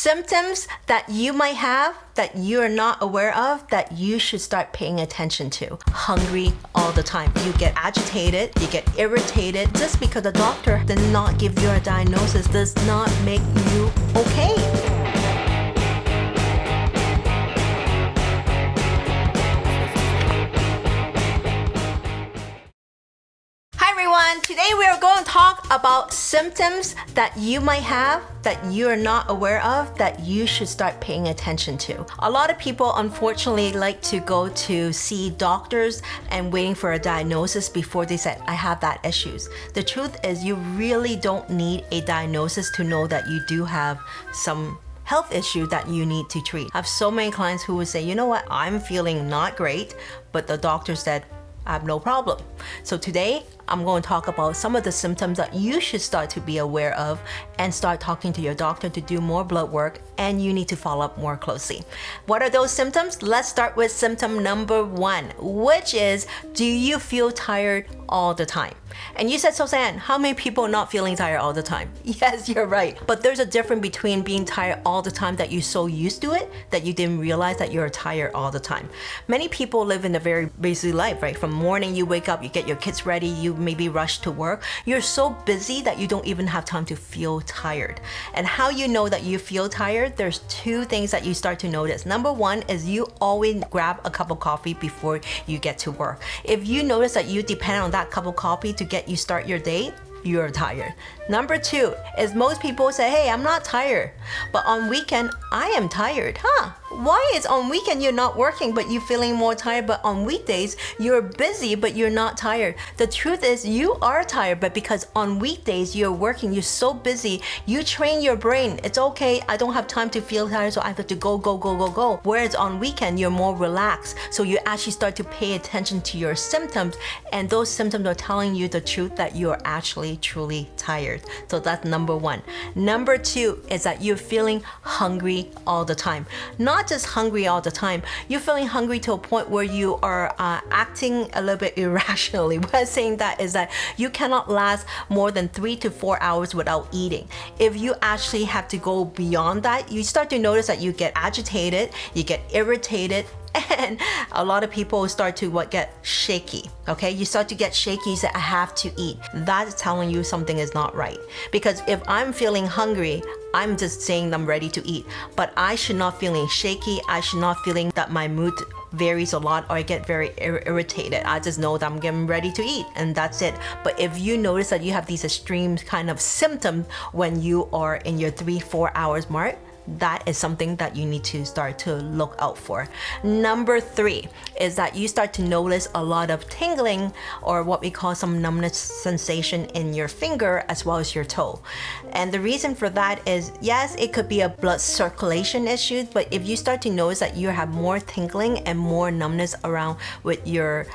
symptoms that you might have that you're not aware of that you should start paying attention to. Hungry all the time. You get agitated, you get irritated. Just because the doctor did not give you a diagnosis does not make you okay. Today we are going to talk about symptoms that you might have that you are not aware of that you should start paying attention to. A lot of people unfortunately like to go to see doctors and waiting for a diagnosis before they say, I have that issues. The truth is you really don't need a diagnosis to know that you do have some health issue that you need to treat. I have so many clients who would say, you know what, I'm feeling not great, but the doctor said, I have no problem. So today, I'm going to talk about some of the symptoms that you should start to be aware of and start talking to your doctor to do more blood work, and you need to follow up more closely. What are those symptoms? Let's start with symptom number 1, which is, do you feel tired all the time? And you said, Sosan, how many people are not feeling tired all the time? Yes, you're right. But there's a difference between being tired all the time that you're so used to it that you didn't realize that you're tired all the time. Many people live in a very busy life, right? From morning you wake up, you get your kids ready, you maybe rush to work. You're so busy that you don't even have time to feel tired. And how you know that you feel tired, there's 2 things that you start to notice. Number 1 is you always grab a cup of coffee before you get to work. If you notice that you depend on that cup of coffee to get you start your day, you're tired. Number 2 is most people say, hey, I'm not tired, but on weekend, I am tired. Why is on weekend you're not working, but you're feeling more tired, but on weekdays, you're busy, but you're not tired? The truth is you are tired, but because on weekdays you're working, you're so busy, you train your brain. It's okay, I don't have time to feel tired, so I have to go. Whereas on weekend, you're more relaxed. So you actually start to pay attention to your symptoms, and those symptoms are telling you the truth that you're actually truly tired. So that's number 1. Number 2 is that you're feeling hungry all the time. Not just hungry all the time, you're feeling hungry to a point where you are acting a little bit irrationally. What I'm saying that is that you cannot last more than 3 to 4 hours without eating. If you actually have to go beyond that, you start to notice that you get agitated, you get irritated, and a lot of people start to get shaky. Okay, you start to get shaky, you say, I have to eat. That's telling you something is not right. Because if I'm feeling hungry, I'm just saying I'm ready to eat, but I should not feeling shaky. I should not feeling that my mood varies a lot or I get very irritated. I just know that I'm getting ready to eat and that's it. But if you notice that you have these extreme kind of symptoms when you are in your 3-4 hours mark, that is something that you need to start to look out for. Number 3 is that you start to notice a lot of tingling, or what we call some numbness sensation in your finger as well as your toe. And the reason for that is, yes, it could be a blood circulation issue, but if you start to notice that you have more tingling and more numbness around with your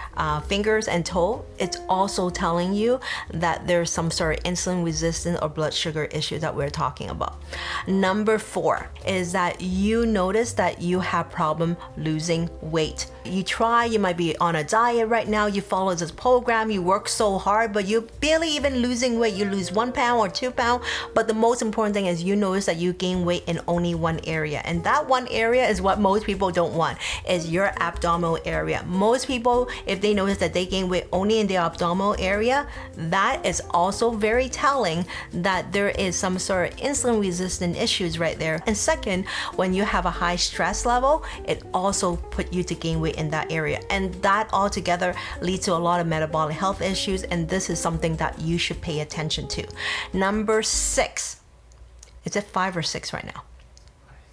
fingers and toe, it's also telling you that there's some sort of insulin resistance or blood sugar issue that we're talking about. Number 4 is that you notice that you have problem losing weight. You might be on a diet right now, you follow this program, you work so hard, but you're barely even losing weight. You lose 1 pound or 2 pounds, but the most important thing is you notice that you gain weight in only one area. And that one area is what most people don't want, is your abdominal area. Most people, if they notice that they gain weight only in the abdominal area, that is also very telling that there is some sort of insulin resistant issues right there. And second, when you have a high stress level, it also put you to gain weight in that area. And that altogether leads to a lot of metabolic health issues, and this is something that you should pay attention to. Number 6. Is it 5 or 6 right now?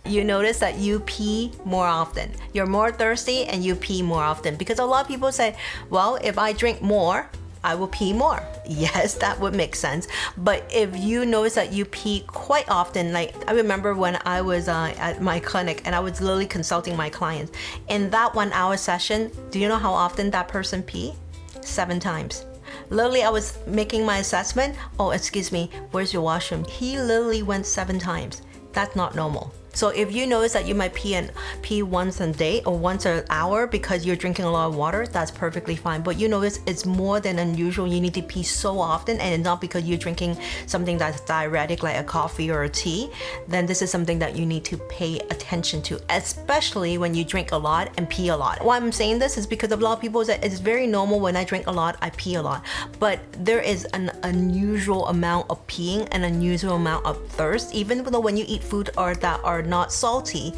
You notice that you pee more often. You're more thirsty and you pee more often, because a lot of people say, well, if I drink more, I will pee more. Yes, that would make sense. But if you notice that you pee quite often, like I remember when I was at my clinic and I was literally consulting my clients. In that 1 hour session, do you know how often that person pee? 7 times. Literally, I was making my assessment. Oh, excuse me, where's your washroom? He literally went 7 times. That's not normal. So if you notice that you might pee once a day or once an hour because you're drinking a lot of water, that's perfectly fine. But you notice it's more than unusual. You need to pee so often, and it's not because you're drinking something that's diuretic like a coffee or a tea, then this is something that you need to pay attention to, especially when you drink a lot and pee a lot. Why I'm saying this is because a lot of people say it's very normal when I drink a lot, I pee a lot. But there is an unusual amount of peeing, an unusual amount of thirst, even though when you eat food that are not salty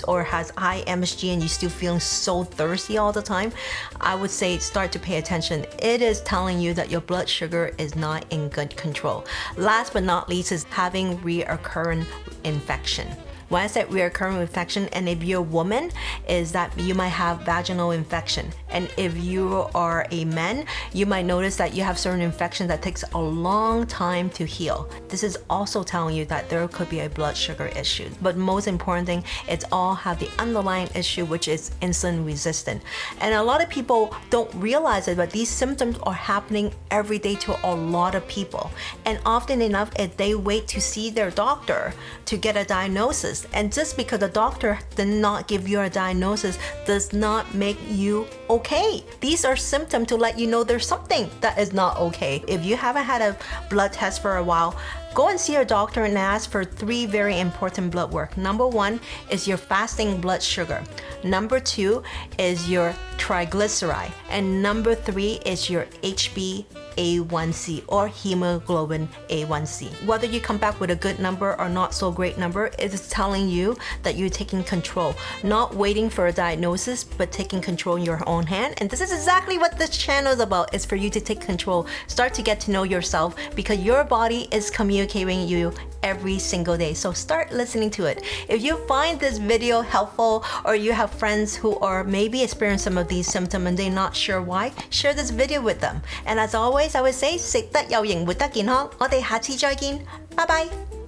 or has high MSG and you still feeling so thirsty all the time, I would say start to pay attention. It is telling you that your blood sugar is not in good control. Last but not least is having reoccurring infection. When I said recurrent infection, and if you're a woman, is that you might have vaginal infection. And if you are a man, you might notice that you have certain infections that takes a long time to heal. This is also telling you that there could be a blood sugar issue. But most important thing, it's all have the underlying issue, which is insulin resistant. And a lot of people don't realize it, but these symptoms are happening every day to a lot of people. And often enough, if they wait to see their doctor to get a diagnosis, and just because the doctor did not give you a diagnosis does not make you okay. These are symptoms to let you know there's something that is not okay. If you haven't had a blood test for a while, go and see your doctor and ask for 3 very important blood work. Number 1 is your fasting blood sugar. Number 2 is your triglyceride. And number 3 is your HbA1c or hemoglobin A1c. Whether you come back with a good number or not so great number, it is telling you that you're taking control, not waiting for a diagnosis, but taking control in your own hand. And this is exactly what this channel is about, is for you to take control, start to get to know yourself, because your body is communicating you every single day. So start listening to it. If you find this video helpful, or you have friends who are maybe experiencing some of these symptoms and they're not sure why, share this video with them. And as always, I would say 食得有型活得健康。我哋下次再見，拜拜。